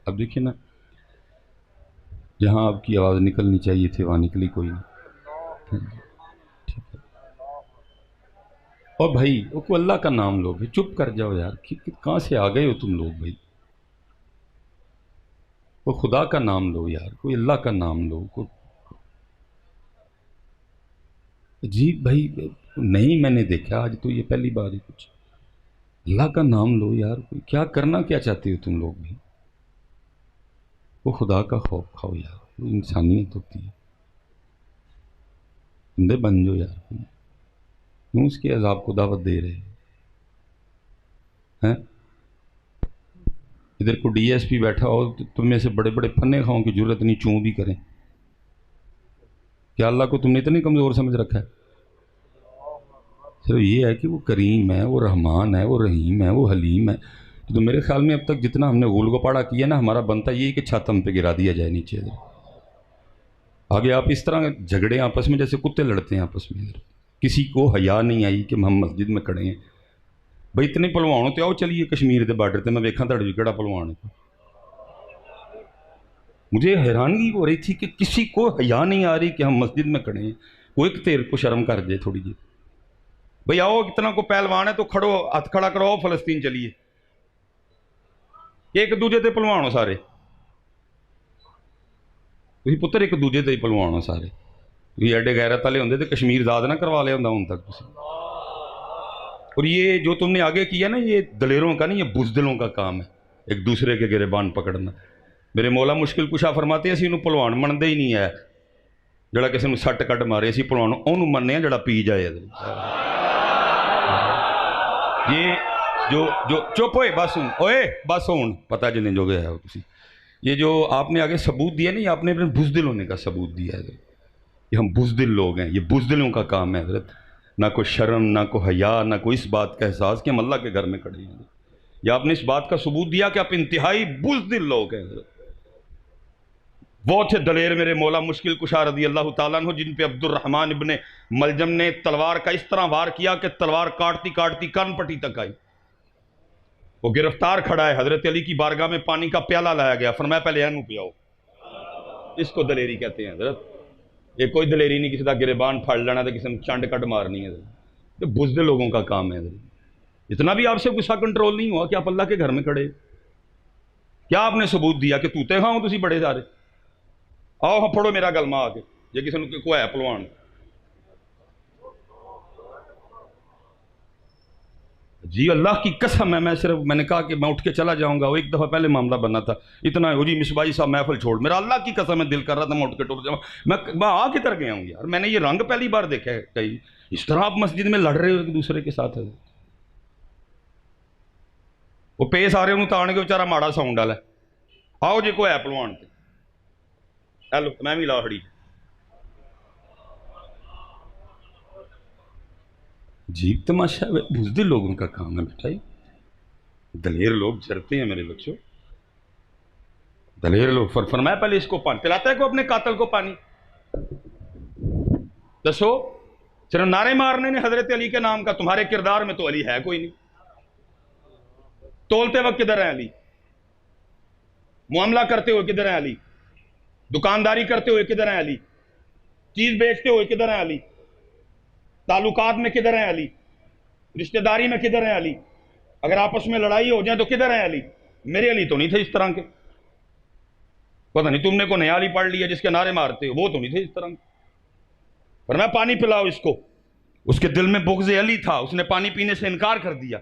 अब देखिए ना, जहाँ आपकी आवाज़ निकलनी चाहिए थी वहाँ निकली कोई नहीं। ठीक है। और भाई वो को अल्लाह का नाम लो भाई, चुप कर जाओ यार, कहाँ से आ गए हो तुम लोग भाई। वो खुदा का नाम लो यार, कोई अल्लाह का नाम लो को। जी भाई, नहीं मैंने देखा आज तो, ये पहली बार ही कुछ। अल्लाह का नाम लो यार, कोई क्या करना क्या चाहते हो तुम लोग भी। वो खुदा का खौफ खाओ यार, वो इंसानियत होती है। बंदे बन जाओ यार, क्यों उसके अजाब को दावत दे रहे हैं। इधर को डीएसपी बैठा हो तो तुम में से बड़े बड़े फन्ने खाओ की जरूरत नहीं, चूं भी करें। क्या अल्लाह को तुमने इतनी कमज़ोर समझ रखा है। सिर्फ ये है कि वो करीम है, वो रहमान है, वो रहीम है, वो हलीम है। तो मेरे ख्याल में अब तक जितना हमने गोल गोपाड़ा किया ना, हमारा बनता ये कि छाता हम पे गिरा दिया जाए नीचे। आगे आप इस तरह झगड़े आपस में जैसे कुत्ते लड़ते हैं आपस में। किसी को हया नहीं आई कि हम मस्जिद में खड़े हैं। भाई इतने भलवान हो तो आओ चलिए कश्मीर के बार्डर पर, मैं वेखा तड़ भी केड़ा भलवान है। मुझे हैरानगी हो रही थी कि किसी को हया नहीं आ रही कि हम मस्जिद में खड़े हैं। वो एक तेर को शर्म कर दे थोड़ी जी। भाई आओ, कितना को पहलवान है तो खड़ो, हाथ खड़ा करो, फलस्तीन चलिए। एक दूजे ते भलवान हो सारे, तुम पुत्र एक दूजे ते ही भलवान हो सारे। तुम एडे गैरत वाले होंगे तो कश्मीर आजाद ना करवा लिया होंगे हूं तक तुम। और ये जो तुमने आगे किया ना, ये दलेरों का नहीं, ये बुजदिलों का काम है, एक दूसरे के गिरेबान पकड़ना। मेरे मौला मुश्किल कुशा फरमाते असं इन्हू भलवान मनते ही नहीं है जड़ा किसी सट कट मारे, असं भलवान ओनू मनने जड़ा पी जाए। ये जो जो चुप होए बस हूँ, ओए बस हूँ पता जिन्हें जो गया है तुसी। ये जो आपने आगे सबूत दिया नहीं, आपने अपने बुजदिल होने का सबूत दिया है। ये हम बुजदिल लोग हैं, ये बुजदिलों का काम है हजरत। ना कोई शर्म, ना कोई हया, ना कोई इस बात का एहसास कि हम अल्लाह के घर में खड़े हैं। या आपने इस बात का सबूत दिया कि आप इंतहाई बुजदिल लोग हैं हजरत। वो थे दलेर मेरे मौला मुश्किल कुशा रज़ी अल्लाह ताला अन्हु, जिन पे अब्दुर्रहमान इब्ने मलजम ने तलवार का इस तरह वार किया कि तलवार काटती काटती कान पट्टी तक आई। वो गिरफ्तार खड़ा है, हजरत अली की बारगाह में पानी का प्याला लाया गया, फरमाया पहले एनू पियाओ। इसको दलेरी कहते हैं हजरत। ये कोई दलेरी नहीं किसी का गिरेबान फाड़ लेना तो किसी ने चंड कट मारनी है। ये बुज़दिल लोगों का काम है। इतना भी आपसे गुस्सा कंट्रोल नहीं हुआ कि आप अल्लाह के घर में खड़े। क्या आपने सबूत दिया कि तूते खाओ तुम बड़े सारे। आओ हाँ फड़ो मेरा गलमा आके, जे किसी को है पलवान। जी अल्लाह की कसम है, मैंने कहा कि मैं उठ के चला जाऊंगा। वो एक दफ़ा पहले मामला बना था, इतना हो जी मिसबाई साहब महफिल छोड़, मेरा अल्लाह की कसम है दिल कर रहा था मैं उठ के टुर जाऊँ। मैं आ किधर गया हूँ यार, मैंने ये रंग पहली बार देखा है कहीं। इस तरह आप मस्जिद में लड़ रहे हो एक दूसरे के साथ है। वो पेश आ रहे हो तान के बेचारा माड़ा साउंड वाला। आओ जे कोई है पलवान ते हेलो मैं भी ला खड़ी। जीप तमाशा बुजदिल लोगों का काम है बेटा। दलेर लोग जरते हैं मेरे बच्चों, दलेर लोग। फरमाया पहले इसको पानी पिलाता है को अपने कातल को पानी। दसो, सिर्फ नारे मारने ने हजरत अली के नाम का, तुम्हारे किरदार में तो अली है कोई नहीं। तोलते वक्त किधर है अली, मामला करते हुए किधर है अली, दुकानदारी करते हुए किधर है अली, चीज बेचते हुए किधर है अली, ताल्लुकात में किधर है अली, रिश्तेदारी में किधर है अली, अगर आपस में लड़ाई हो जाए तो किधर है अली। मेरे अली तो नहीं थे इस तरह के। पता नहीं तुमने को नया अली पढ़ लिया जिसके नारे मारते हो, वो तो नहीं थे इस तरह के। पर मैं पानी पिलाओ इसको, उसके दिल में बुग़्ज़ अली था, उसने पानी पीने से इनकार कर दिया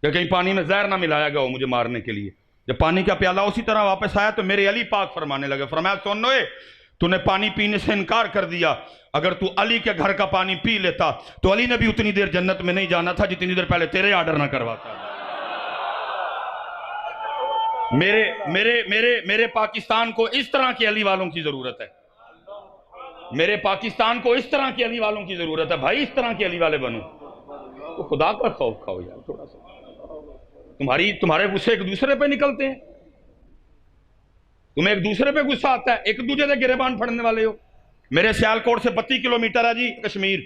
कि कहीं पानी में जहर ना मिलाया गया हो मुझे मारने के लिए। जब पानी का प्याला उसी तरह वापस आया तो मेरे अली पाक फरमाने लगे, फरमाया सुन लो, तूने पानी पीने से इनकार कर दिया, अगर तू अली के घर का पानी पी लेता तो अली ने भी उतनी देर जन्नत में नहीं जाना था जितनी देर पहले तेरे ऑर्डर ना करवाता। मेरे मेरे मेरे मेरे पाकिस्तान को इस तरह के अली वालों की जरूरत है। मेरे पाकिस्तान को इस तरह के अली वालों की जरूरत है भाई, इस तरह के अली वाले बनो। तो खुदा का खौफ खाओ यार थोड़ा सा। तुम्हारे गुस्से एक दूसरे पे निकलते हैं, तुम्हें एक दूसरे पे गुस्सा आता है, एक दूसरे से गिरेबान फड़ने वाले हो। मेरे सियालकोट से 32 किलोमीटर है जी कश्मीर,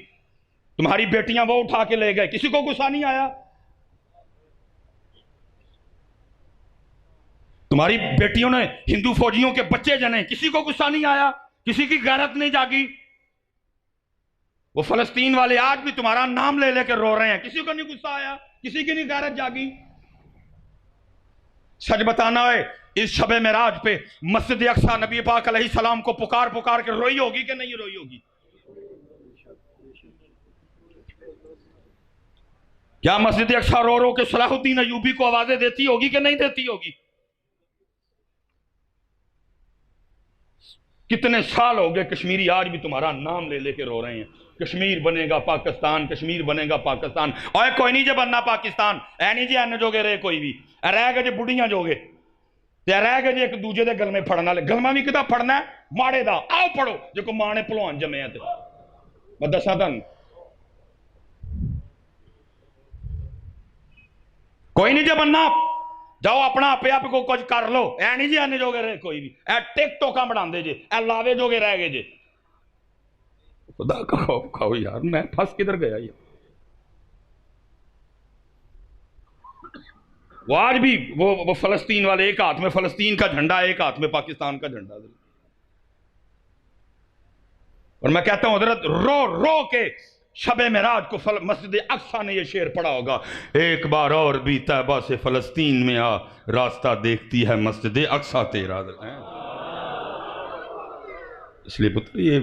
तुम्हारी बेटियां वो उठा के ले गए, किसी को गुस्सा नहीं आया। तुम्हारी बेटियों ने हिंदू फौजियों के बच्चे जने, किसी को गुस्सा नहीं आया, किसी की गैरत नहीं जागी। वो फलस्तीन वाले आज भी तुम्हारा नाम ले लेकर रो रहे हैं, किसी को नहीं गुस्सा आया, किसी की नहीं गैरत जागी। सच बताना है, इस शबे मेराज पे मस्जिद अक्सा नबी पाक अलैहिस्सलाम को पुकार पुकार के रोई होगी कि नहीं रोई होगी? क्या मस्जिद अक्सा रो रो के सलाहुद्दीन अयूबी को आवाजें देती होगी कि नहीं देती होगी? कितने साल हो गए कश्मीरी आज भी तुम्हारा नाम ले लेके रो रहे हैं, कश्मीर बनेगा पाकिस्तान, कश्मीर बनेगा पाकिस्तान। और कोई नहीं जो बनना पाकिस्तान, ऐ नहीं जी एन जोगे रहे कोई भी, रह गए जो बुढ़ियां जोगे, रह गए जो एक दूजे के गलमे फड़न वाले। गलमा भी किदा फड़ना है? माड़े दा। आओ पढ़ो जो मां ने भलवान जमे। मैं दसा तुम, कोई नहीं जो बनना, जाओ अपना आपे आप को कुछ कर लो। ऐ नहीं जी एन जोगे रहे कोई भी, ऐ टिकटोका बनाते जे, ऐ लावे जोगे रह गए जे। खुदा का खौफ खाओ यार, मैं फंस किधर गया यार। वो आज भी वो फलस्तीन वाले, एक हाथ में फलस्तीन का झंडा, एक हाथ में पाकिस्तान का झंडा। और मैं कहता हूं हजरत रो रो के शबे मेराज को मस्जिद अक्सा ने यह शेर पढ़ा होगा, एक बार और भी तैबा से फलस्तीन में आ, रास्ता देखती है मस्जिद अक्सा तेरा। इसलिए पुत्र ये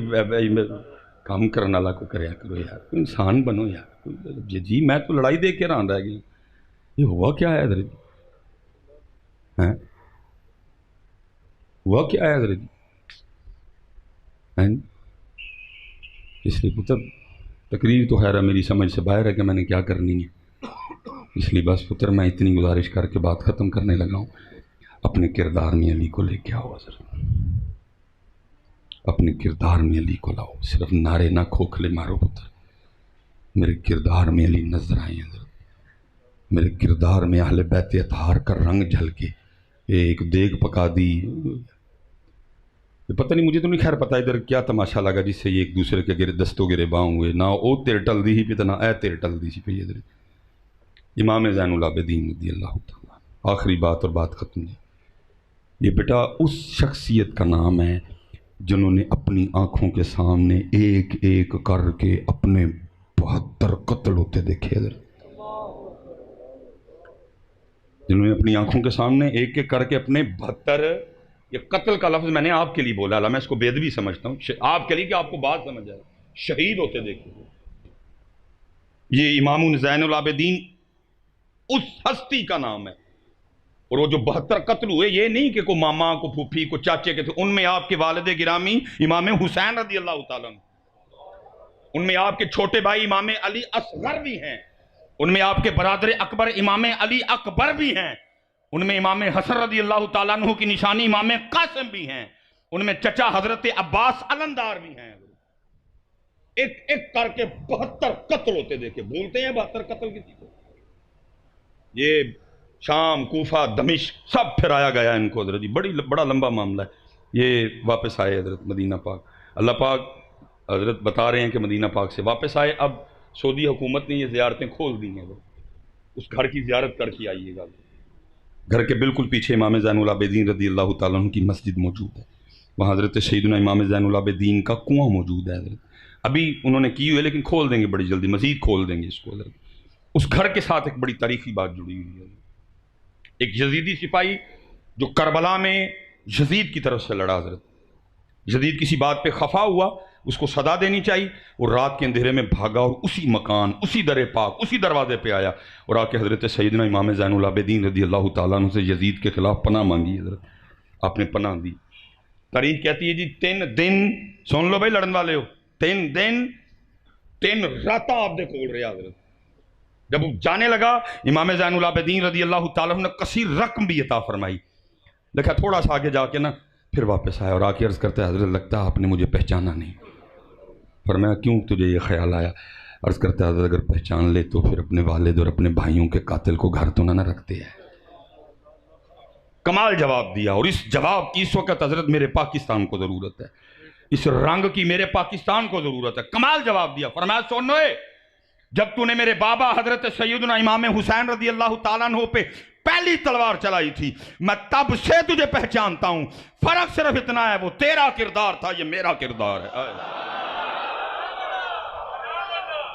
काम करने वाला को कराया करो यार, इंसान बनो यार। जी मैं तो लड़ाई देख के रहा रह गई, ये हुआ क्या है इधर? हैं हुआ क्या है इधर? इसलिए पुत्र तकरीर तो खैर मेरी समझ से बाहर है कि मैंने क्या करनी है, इसलिए बस पुत्र मैं इतनी गुजारिश करके बात ख़त्म करने लगा हूँ। अपने किरदार में अली को लेके आओ हज़रत, अपने किरदार में अली को लाओ, सिर्फ नारे ना खोखले मारो पुत्र। मेरे किरदार में अली नजर आए हज़रत, मेरे किरदार में अहले बैत अतहार का रंग झलके। एक देग पका दी, पता नहीं, मुझे तो नहीं खैर पता इधर क्या तमाशा लगा जिससे ये एक दूसरे के गिरे दस्तों गिरे बाँ हुए ना। ओ तेर टल दी ही पे ना ए तेर टल दी सी पे इधर। इमाम ज़ैनुल आबिदीन रज़ियल्लाहु तआला, आखिरी बात और बात ख़त्म है। ये बेटा उस शख्सियत का नाम है जिन्होंने अपनी आँखों के सामने एक एक करके अपने 72 कत्ल होते देखे इधर, जिन्होंने अपनी आँखों के सामने एक एक करके अपने 72, ये कत्ल का लफ्ज़ मैंने आपके लिए बोला, मैं इसको बेदबी समझता हूँ आपके लिए कि आपको बात समझ आए, शहीद होते देखे। ये इमाम ज़ैनुल आबिदीन उस हस्ती का नाम है। और वो जो 72 कत्ल हुए, ये नहीं कि को मामा को फूफी को चाचे के थे, उनमें आपके वालिद गिरामी इमाम हुसैन रज़ियल्लाहु ताला, उनमें आपके छोटे भाई इमाम अली असगर भी हैं, उनमें आपके बरादर अकबर इमाम अली अकबर भी हैं, उनमें इमाम हसन रज़ियल्लाहु ताला अन्हु की निशानी इमाम कासिम भी हैं, उनमें चचा हजरत अब्बास अलंदार भी हैं। एक एक करके 72 कत्ल होते देखे। बोलते हैं 72 कत्ल किसी को? ये शाम, कूफा, दमिश्क सब फिराया गया इनको हजरत जी, बड़ा लंबा मामला है। ये वापस आए हजरत मदीना पाक, अल्लाह पाक हजरत बता रहे हैं कि मदीना पाक से वापस आए। अब सऊदी हुकूमत ने ये ज़ियारतें खोल दी हैं, उस घर की ज़ियारत करके आइएगा। घर के बिल्कुल पीछे इमाम ज़ैनुल आबिदीन रज़ियल्लाहु ताला अन्हु की मस्जिद मौजूद है, वहाँ हज़रत सैयदना इमाम ज़ैनुल आबिदीन का कुआं मौजूद है हज़रत। अभी उन्होंने की हुई है लेकिन खोल देंगे बड़ी जल्दी, मज़ीद खोल देंगे इसको हज़रत। उस घर के साथ एक बड़ी तारीखी बात जुड़ी हुई है। एक यजीदी सिपाही जो करबला में यजीद की तरफ से लड़ा हज़रत, यजीद किसी बात पे खफा हुआ, उसको सदा देनी चाहिए, और रात के अंधेरे में भागा और उसी मकान, उसी दर पाक, उसी दरवाजे पे आया और आके हज़रत सैयदना इमाम ज़ैनुल आबिदीन रज़ियल्लाहु ताला अन्हु से यजीद के खिलाफ पनाह मांगी हज़रत। आपने पनाह दी। तारीख कहती है जी 3 दिन, सुन लो भाई लड़न वाले हो, 3 दिन 3 रात आप दे कोल रहे हज़रत। जब वो जाने लगा इमाम ज़ैनुल आबिदीन रज़ियल्लाहु ताला अन्हु ने कसीर रकम भी अता फरमाई। देखा थोड़ा सा आगे जाके ना फिर वापस आया और आके अर्ज़ करता है हज़रत लगता है आपने मुझे पहचाना नहीं। फरमाया क्यों तुझे ये ख्याल आया? अर्ज़ करता है अगर पहचान ले तो फिर अपने वालिद और अपने भाइयों के कातिल को घर तो ना रखते हैं। कमाल जवाब दिया। और इस जवाब की इस वक्त हज़रत मेरे पाकिस्तान को ज़रूरत है, इस रंग की मेरे पाकिस्तान को ज़रूरत है। कमाल जवाब दिया। फरमाया सुनो, जब तूने मेरे बाबा हज़रत सैयदना इमाम हुसैन रज़ियल्लाहु ताला अन्हु पे पहली तलवार चलाई थी, मैं तब से तुझे पहचानता हूं, फर्क सिर्फ इतना है वो तेरा किरदार था, ये मेरा किरदार है।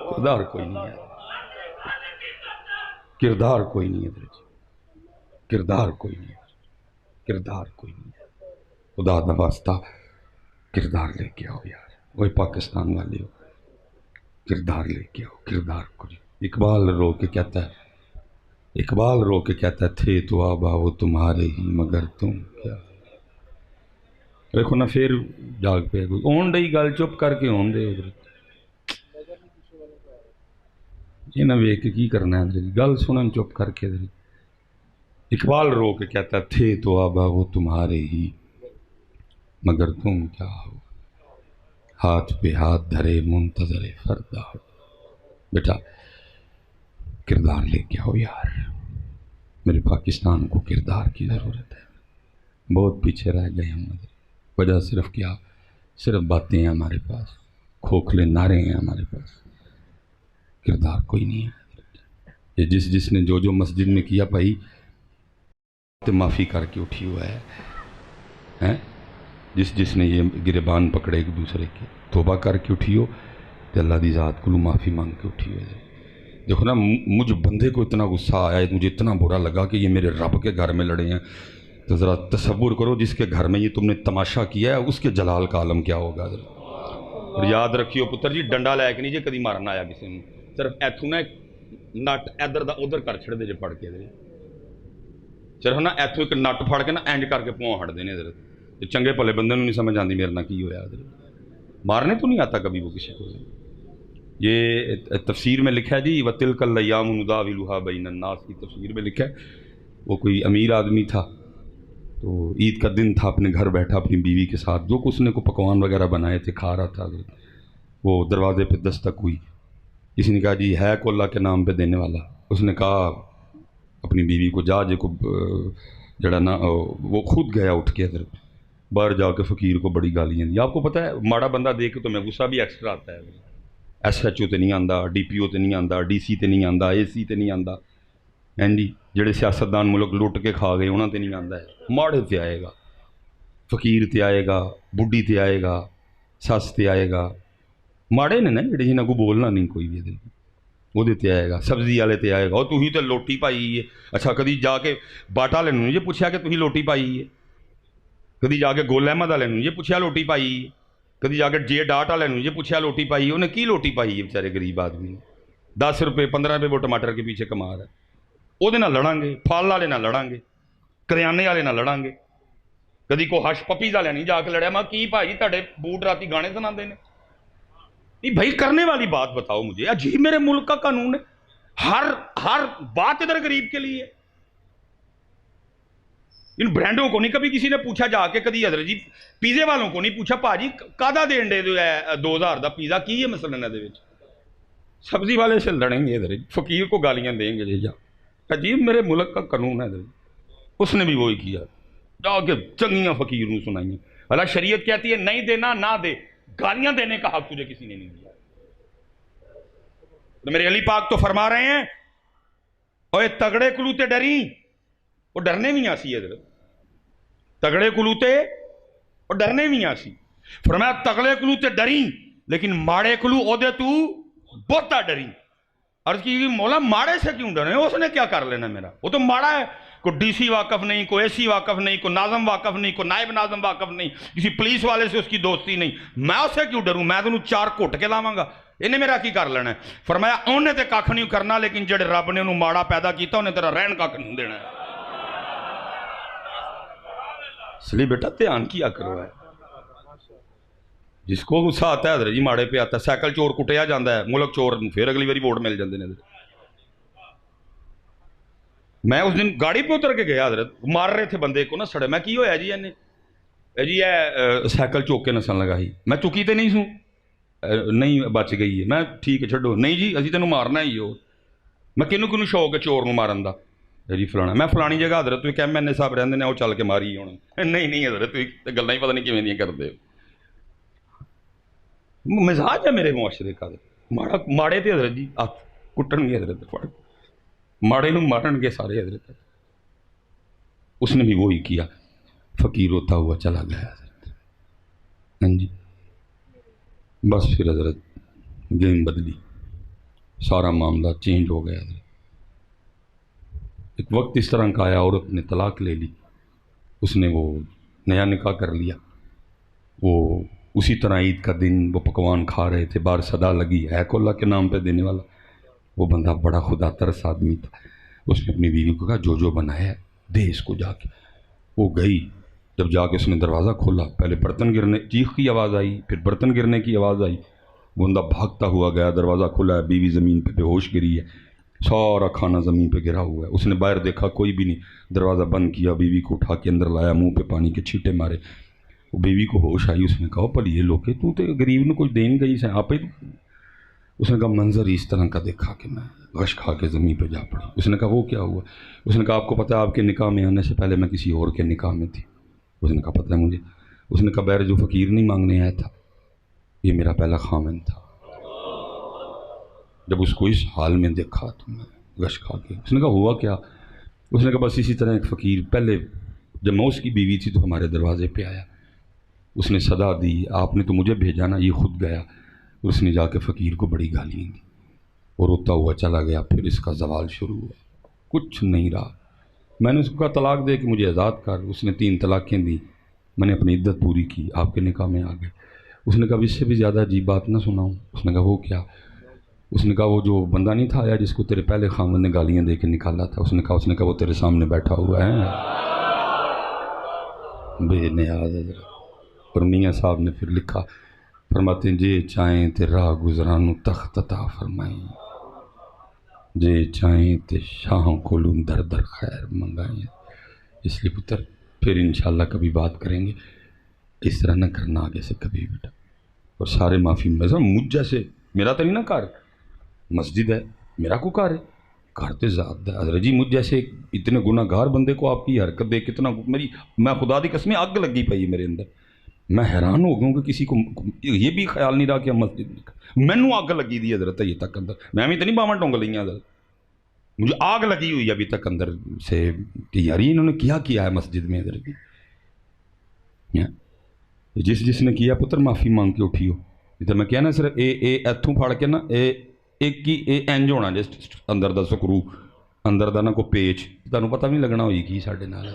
किरदार कोई नहीं है, किरदार कोई नहीं है, किरदार कोई नहीं है, किरदार कोई नहीं है। खुदा दा वास्ता किरदार लेके आओ यार, वही पाकिस्तान वाले हो, किरदार लेके आओ, किरदार को। इकबाल रो के कहता है, इकबाल रो के कहता है, थे तो आबा वो तुम्हारे ही मगर तुम क्या। देखो ना फिर जाग पे ओन डई गल, चुप करके ओन दे उधर ये ना वेख के की करना है, गल सुनन चुप करके। इकबाल रो के कहता है, थे तो आबा वो तुम्हारे ही मगर तुम क्या हो, हाथ पे हाथ धरे मुंतजरे फरदा हो। बेटा किरदार लेके आओ यार, मेरे पाकिस्तान को किरदार की ज़रूरत है। बहुत पीछे रह गए हम, वजह सिर्फ क्या, सिर्फ बातें हैं हमारे पास, खोखले नारे हैं हमारे पास, किरदार कोई नहीं है। ये जिसने जो मस्जिद में किया भाई, तो माफ़ी करके उठी हुआ है, हैं? जिसने ये गिरबान पकड़े एक दूसरे के, तोबा करके उठी हो, तो अल्लाह की ज़ात को माफ़ी मांग के उठी हुई है। देखो ना, मुझ बंदे को इतना गुस्सा आया, मुझे इतना बुरा लगा कि ये मेरे रब के घर में लड़े हैं। तो ज़रा तसव्वुर करो, जिसके घर में ये तुमने तमाशा किया है, उसके जलाल का आलम क्या होगा। और याद रखियो पुत्र जी, डंडा लैके नहीं जे कभी मारना आया किसी ने, सिर्फ इथों ना नट इधर का उधर कर छड़ते जे पड़ के, सिर्फ ना इथों एक नट फड़ के ना इंज करके भौं हटते हैं इधर। तो चंगे भले बंदे नहीं समझ आती मेरे ना की होया, मारने तो नहीं आता कभी वो किसी को। ये तफसीर में लिखा है जी, वतिल कल लयाम नुदाविलुहा बैन अन्नास की तफसीर में लिखा है, वो कोई अमीर आदमी था, तो ईद का दिन था, अपने घर बैठा अपनी बीवी के साथ, जो कुछ उसने को पकवान वगैरह बनाए थे खा रहा था। वो दरवाजे पे दस्तक हुई, किसी ने कहा जी है को अल्लाह के नाम पे देने वाला। उसने कहा अपनी बीवी को, जा जे को जड़ा ना, वो खुद गया उठ के इधर बाहर जाके फ़कीर को बड़ी गालियाँ दी। आपको पता है माड़ा बंदा देख के तो मैं गुस्सा भी एक्स्ट्रा आता है। SHO तो नहीं आंदा, DPO तो नहीं आंदा, DC तो नहीं आंदा, AC तो नहीं आंदा, हैं जी जेडे सियासतदान मुल्क लुट के खा गए उन्होंने तो नहीं आंदा है। माड़े ते आएगा, फ़कीर ते आएगा, बुढ़ी ते आएगा, सस ते आएगा, माड़े ने ना जेडे जिन्होंने को बोलना नहीं कोई भी, वो ते आएगा। सब्जी वाले ते आएगा, और तुही तो लोटी पाई है। अच्छा कभी जाके बाटा वाले नूं जे पुछया कि तुही लोटी पाई है, कभी जाके गोल अहमद वाले नूं जे पुछया लोटी पाई है, कभी जाके जे डाट वाले नूं जे पुछया लोटी पाई है। उन्हें की लोटी पाई है बेचारे गरीब आदमी ने, 10 रुपये 15 रुपये वो टमाटर के पीछे कमा रहा है। ਉਹਦੇ ਨਾਲ ਲੜਾਂਗੇ, फल वाले ਨਾਲ ਲੜਾਂਗੇ, ਕਰਿਆਨੇ वाले ਨਾਲ ਲੜਾਂਗੇ। कभी को हश पपीज वाले नहीं जाके लड़िया, मैं की भाई ਤੁਹਾਡੇ बूट राती गाने सुनाते हैं। नहीं भाई करने वाली बात बताओ मुझे, अजीब मेरे मुल्क का कानून है, हर बात इधर गरीब के लिए। इन ब्रांडों को नहीं कभी किसी ने पूछा जाके, कभी हजरत जी पीजे वालों को नहीं पूछा, भाजी कादा देन दे जो है 2000 का पिज़्ज़ा की है मसलन है। सब्जी वाले से लड़ेंगे इधर, फकीर को गालियां देंगे जी। जा अजीब मेरे मुल्क का कानून है। उसने भी वही किया, जाके चंगियां फकीर को सुनाई। भला शरीयत कहती है नहीं देना ना दे, गालियां देने का हक तुझे किसी ने नहीं दिया। तो मेरे अली पाक तो फरमा रहे हैं, ओए तगड़े कुलूते डरी, वो डरने भी आसी है। तगड़े कुलूते और डरने भी आसी। फरमाया तगड़े कुलूते डरी, लेकिन माड़े कुलू ओदे तू बहुता डरी। अर्ज की मौला माड़े से क्यों डरे, उसने क्या कर लेना मेरा, वो तो माड़ा है। को DC वाकफ नहीं, को AC वाकफ नहीं, को नाजम वाकफ नहीं, को नायब नाजम वाकफ नहीं, किसी पुलिस वाले से उसकी दोस्ती नहीं, मैं उससे क्यों डरूं, मैं तो 4 घुट के लावांगा, इन्हें मेरा की कर लेना है। फरमाया उन्हें तो कख नहीं करना, लेकिन जेडे रब ने उन्होंने माड़ा पैदा किया उन्हें तेरा रहन कख नहीं देना है। इसलिए बेटा ध्यान किया करो है। जिसको गुस्सा आता है हजरत जी माड़े पे आता है। साइकिल चोर कुटिया जाता है, मुल्क चोर फिर अगली बारी वोट मिल जाते हैं। मैं उस दिन गाड़ी पे उतर के गया, हजरत मार रहे थे बंदे को ना सड़े। मैं की होया जी इन्हें जी है साइकिल चुक के नसन लगाई, मैं चुकी तो नहीं सूँ, नहीं बच गई है। मैं ठीक है छो, नहीं जी असी तेन मारना ही हो। मैं किनू किनू शौक है चोर मारन का जी फलाना, मैं फलानी जगह हजरत तुम MNA साहब रहते हैं, वो चल के मारी होना। नहीं हजरत तुम गल्लां ही पता नहीं किवें दियां करदे हो। मिजाज है मेरे मुआशरे का, माड़े तो हजरत जी हथ कुटन हजरत फड़, माड़े नूं मारनगे सारे हजरत। उसने भी वही किया, फ़कीर रोता हुआ चला गया। हाँ जी, बस फिर हजरत गेम बदली, सारा मामला चेंज हो गया। एक वक्त इस तरह का आया, औरत ने तलाक ले ली, उसने वो नया निकाह कर लिया। वो उसी तरह ईद का दिन वो पकवान खा रहे थे, बाहर सदा लगी है कोल्ला के नाम पे देने वाला। वो बंदा बड़ा खुदा तरस आदमी था, उसने अपनी बीवी को कहा जो जो बनाया है दे इसको जाके। वो गई, जब जाके उसने दरवाज़ा खोला, पहले बर्तन गिरने चीख की आवाज़ आई, फिर बर्तन गिरने की आवाज़ आई। बंदा भागता हुआ गया, दरवाज़ा खुला है, बीवी ज़मीन पे बेहोश गिरी है, सारा खाना ज़मीन पे गिरा हुआ है। उसने बाहर देखा कोई भी नहीं, दरवाज़ा बंद किया, बीवी को उठा के अंदर लाया, मुंह पे पानी के छींटे मारे। वो बीवी को होश आई, उसने कहा पर ये लोग तू तो गरीब ने कुछ देन गई से आप ही। उसने कहा मंजर इस तरह का देखा कि मैं गश खा के ज़मीन पे जा पड़ी। उसने कहा वो क्या हुआ? उसने कहा आपको पता है आपके निकाह में आने से पहले मैं किसी और के निकाह में थी। उसने कहा पता है मुझे। उसने कहा बैर जो फ़कीर नहीं मांगने आया था ये मेरा पहला खामिन था। जब उसको इस हाल में देखा तो मैं गश खा के। उसने कहा हुआ क्या? उसने कहा बस इसी तरह एक फ़कीर पहले जब मैं उसकी बीवी थी तो हमारे दरवाजे पे आया, उसने सदा दी, आपने तो मुझे भेजा ना, ये खुद गया। उसने जाके फ़कीर को बड़ी गालियाँ दी और रोता हुआ चला गया। फिर इसका जवाल शुरू हुआ, कुछ नहीं रहा। मैंने उसको कहा तलाक दे कि मुझे आज़ाद कर। उसने 3 तलाक़ें दी, मैंने अपनी इद्दत पूरी की, आपके निकाह में आ गए। उसने कहा इससे भी ज़्यादा अजीब बात ना सुनाऊँ? उसने कहा वो क्या? उसने कहा वो जो बंदा नहीं था आया जिसको तेरे पहले खामद ने गालियाँ दे के निकाला था, उसने कहा वो तेरे सामने बैठा हुआ है बेनियाज़। और मियाँ साहब ने फिर लिखा, फरमाते हैं जे चाहें ते राह गुजरानू तख्त अता फरमाएं, जे चाहें ते शाहों को लूं दर दर खैर मंगाएं। इसलिए पुत्र फिर इंशाल्लाह कभी बात करेंगे, इस तरह न करना आगे से कभी बेटा। और सारे माफ़ी मज़ा मुझ जैसे, मेरा तो नहीं ना घर, मस्जिद है, मेरा को घर है, घर तो ज़ात है। हज़रत जी मुझ जैसे इतने गुनाहगार बंदे को आपकी हरकत देख कितना मैं खुदा दी कसम आग लगी पई है मेरे अंदर। मैं हैरान हो गया कि किसी को ये भी ख्याल नहीं रहा कि हम मस्जिद में, मैनू आग लगी दी हजरत अजे तक अंदर, मैं भी तो नहीं बावन टोंग ली हजरत, मुझे आग लगी हुई अभी तक अंदर से कि यार इन्होंने किया है मस्जिद में हजरत जी। जिसने किया पुत्र माफ़ी मांग के उठियो। तो मैं कहना सिर्फ इतों फड़ के ना एक ही इंज होना जिस अंदर का सकरू, अंदर का ना कोई पेच, तुहानू पता भी नहीं लगना हुई कि साढ़े नाल।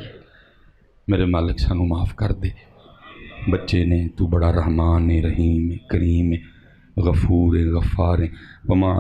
मेरे मालिक सानू माफ़ कर दे, बच्चे ने तू बड़ा रहमान है, रहीम है, करीम है, गफूर है, गफ़ार है। वमा